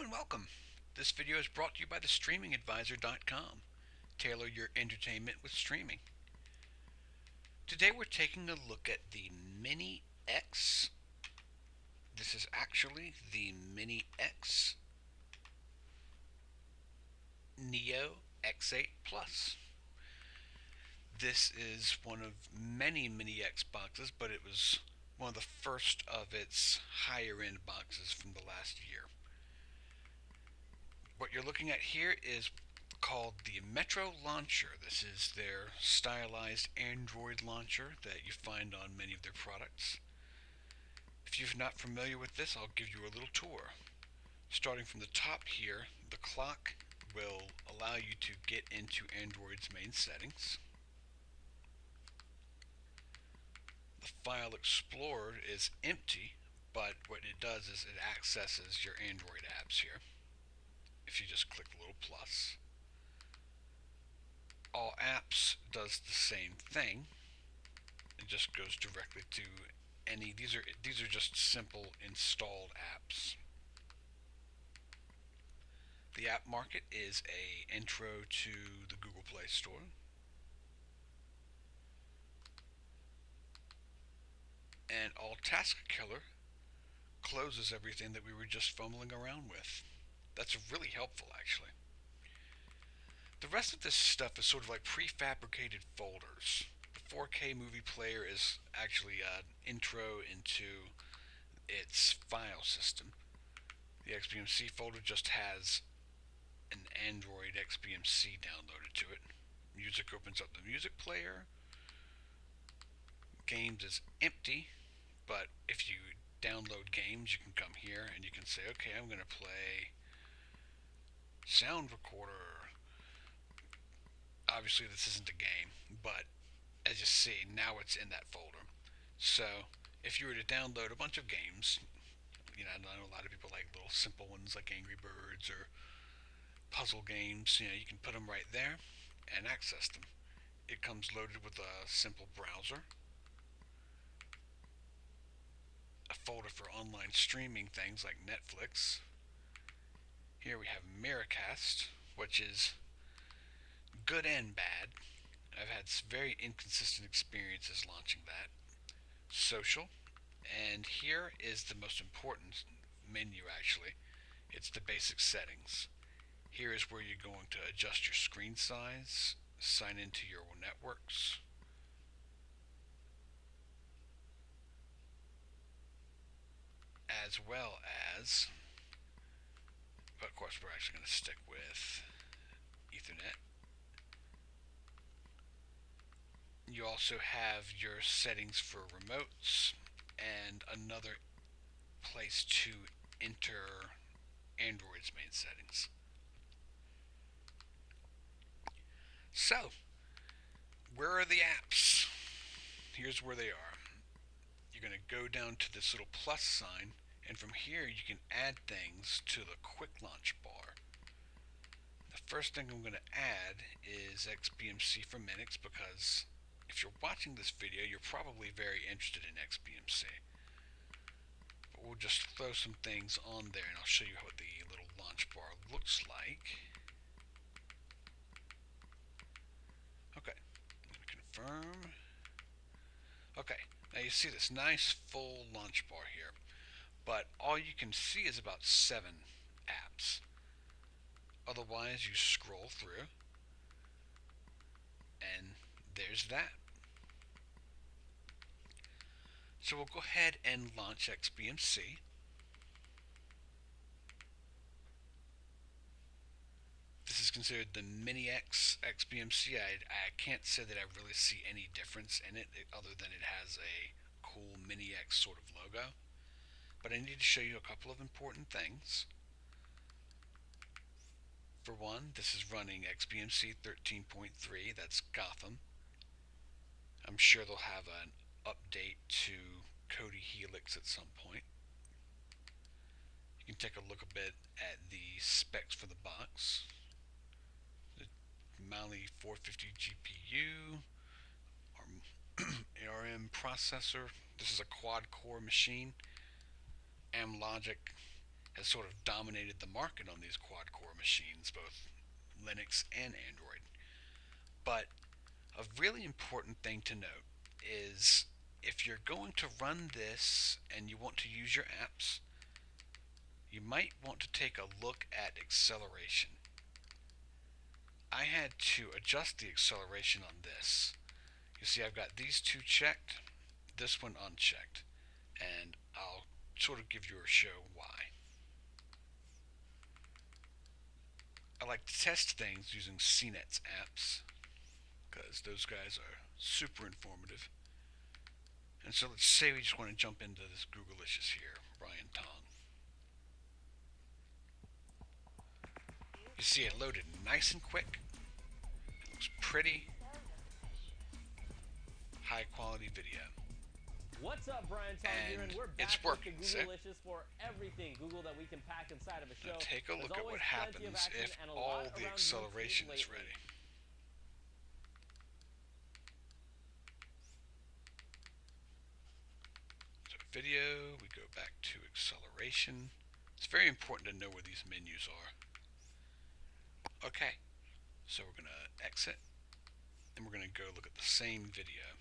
and welcome. This video is brought to you by thestreamingadvisor.com. Tailor your entertainment with streaming. Today we're taking a look at the MINIX. This is actually the MINIX Neo X8 Plus. This is one of many MINIX boxes, but it was one of the first of its higher end boxes from the last year. What you're looking at here is called the Metro Launcher. This is their stylized Android launcher that you find on many of their products. If you're not familiar with this, I'll give you a little tour. Starting from the top here, the clock will allow you to get into Android's main settings. The File Explorer is empty, but what it does is it accesses your Android apps here. If you just click the little plus. All apps does the same thing. It just goes directly to any. These are just simple installed apps. The app market is a intro to the Google Play Store. And all Task Killer closes everything that we were just fumbling around with. That's really helpful, actually. The rest of this stuff is sort of like prefabricated folders. The 4K movie player is actually an intro into its file system. The Xbmc folder just has an Android Xbmc downloaded to it. Music opens up the music player. Games is empty, but if you download games, you can come here and you can say, okay, I'm going to play Sound Recorder. Obviously this isn't a game, but as you see, now it's in that folder. So if you were to download a bunch of games, I know a lot of people like little simple ones like Angry Birds or puzzle games, you can put them right there and access them. It comes loaded with a simple browser, a folder for online streaming things like Netflix. Here we have Miracast, which is good and bad. I've had very inconsistent experiences launching that. Social, and here is the most important menu actually. It's the basic settings. Here is where you're going to adjust your screen size, sign into your networks, as well as, but of course we're actually going to stick with Ethernet. You also have your settings for remotes and another place to enter Android's main settings. So, where are the apps? Here's where they are. You're going to go down to this little plus sign, and from here you can add things to the quick launch bar. The first thing I'm going to add is Xbmc for MINIX, because if you're watching this video, you're probably very interested in Xbmc. But we'll just throw some things on there and I'll show you what the little launch bar looks like. Okay, I'm going to confirm. Okay, now you see this nice full launch bar here, but all you can see is about 7 apps. Otherwise, you scroll through, and there's that. So we'll go ahead and launch Xbmc. This is considered the MINIX Xbmc. I can't say that I really see any difference in it other than it has a cool MINIX sort of logo. But I need to show you a couple of important things. For one, this is running Xbmc 13.3, that's Gotham. I'm sure they'll have an update to Kodi Helix at some point. You can take a look a bit at the specs for the box. The Mali 450 GPU, ARM processor. This is a quad-core machine. Amlogic has sort of dominated the market on these quad-core machines, both Linux and Android. But a really important thing to note is if you're going to run this and you want to use your apps, you might want to take a look at acceleration. I had to adjust the acceleration on this. You see, I've got these two checked, this one unchecked, and I'll sort of give you a show why. I like to test things using CNET's apps, because those guys are super informative. And so let's say we just want to jump into this Googleicious here, Brian Tong. You see it loaded nice and quick. It looks pretty. High quality video. What's up, Brian Tong here, and we're back with the Googleicious for everything Google that we can pack inside of a show. Now take a look at what happens if all the acceleration is ready. So video, we go back to acceleration. It's very important to know where these menus are. Okay, so we're going to exit, and we're going to go look at the same video.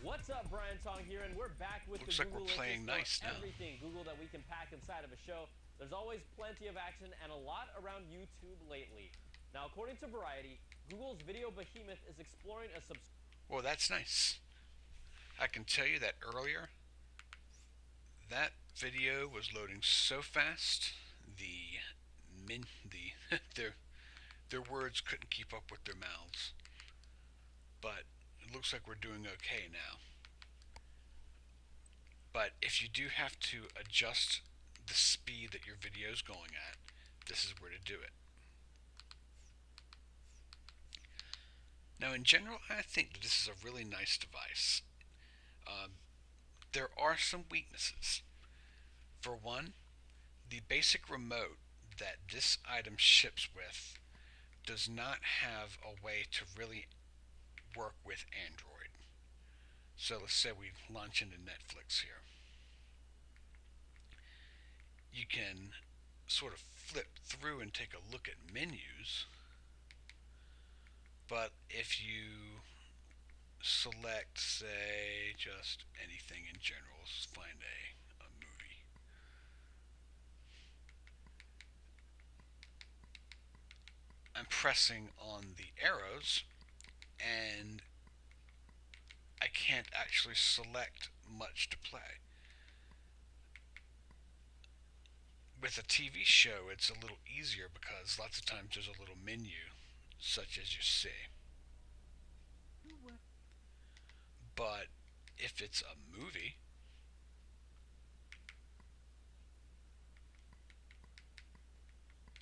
What's up, Brian Tong here, and we're back with Looks the like we're playing nice now. Everything Google that we can pack inside of a show. There's always plenty of action and a lot around YouTube lately. Now, according to Variety, Google's video behemoth is exploring a Well, that's nice. I can tell you that earlier, that video was loading so fast, their words couldn't keep up with their mouths. But it looks like we're doing okay now. But if you do have to adjust the speed that your video is going at, this is where to do it. Now, in general, I think that this is a really nice device. There are some weaknesses. For one, the basic remote that this item ships with does not have a way to really work with Android. So let's say we launch into Netflix here. You can sort of flip through and take a look at menus, but if you select, say, just anything in general, let's find a movie. I'm pressing on the arrows, and I can't actually select much to play. With a TV show, it's a little easier because lots of times there's a little menu, such as you see. But if it's a movie,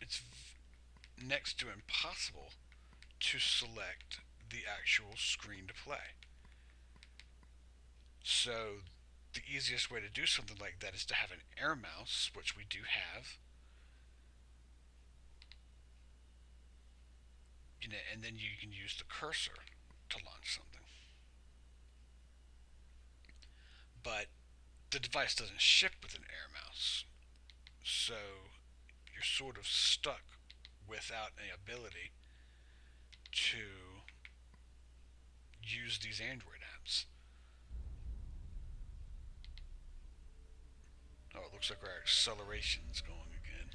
it's next to impossible to select the actual screen to play. So the easiest way to do something like that is to have an air mouse, which we do have, and then you can use the cursor to launch something. But the device doesn't ship with an air mouse, so you're sort of stuck without an ability to use these Android apps. Oh, it looks like our acceleration's going again.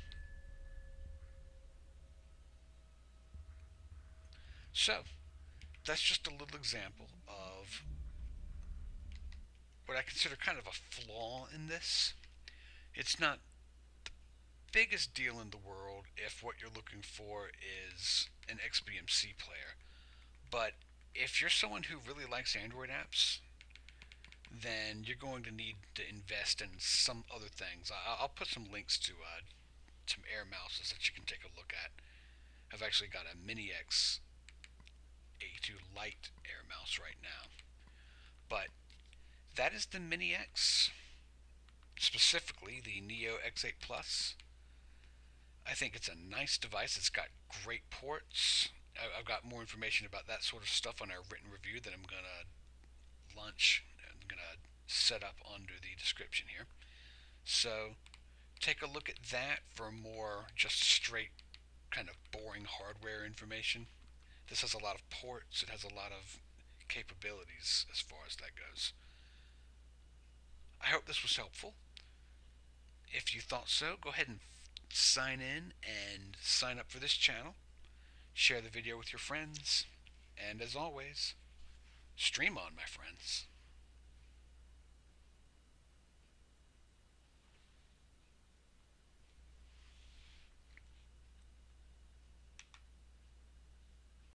So, that's just a little example of what I consider kind of a flaw in this. It's not the biggest deal in the world if what you're looking for is an Xbmc player. But if you're someone who really likes Android apps, then you're going to need to invest in some other things. I'll put some links to some air mouses that you can take a look at. I've actually got a MINIX A2 Lite air mouse right now. But that is the MINIX, specifically the Neo X8 Plus. I think it's a nice device. It's got great ports. I've got more information about that sort of stuff on our written review that I'm going to launch. I'm going to set up under the description here. So take a look at that for more just straight kind of boring hardware information. This has a lot of ports. It has a lot of capabilities as far as that goes. I hope this was helpful. If you thought so, go ahead and sign in and sign up for this channel. Share the video with your friends. And as always, stream on, my friends.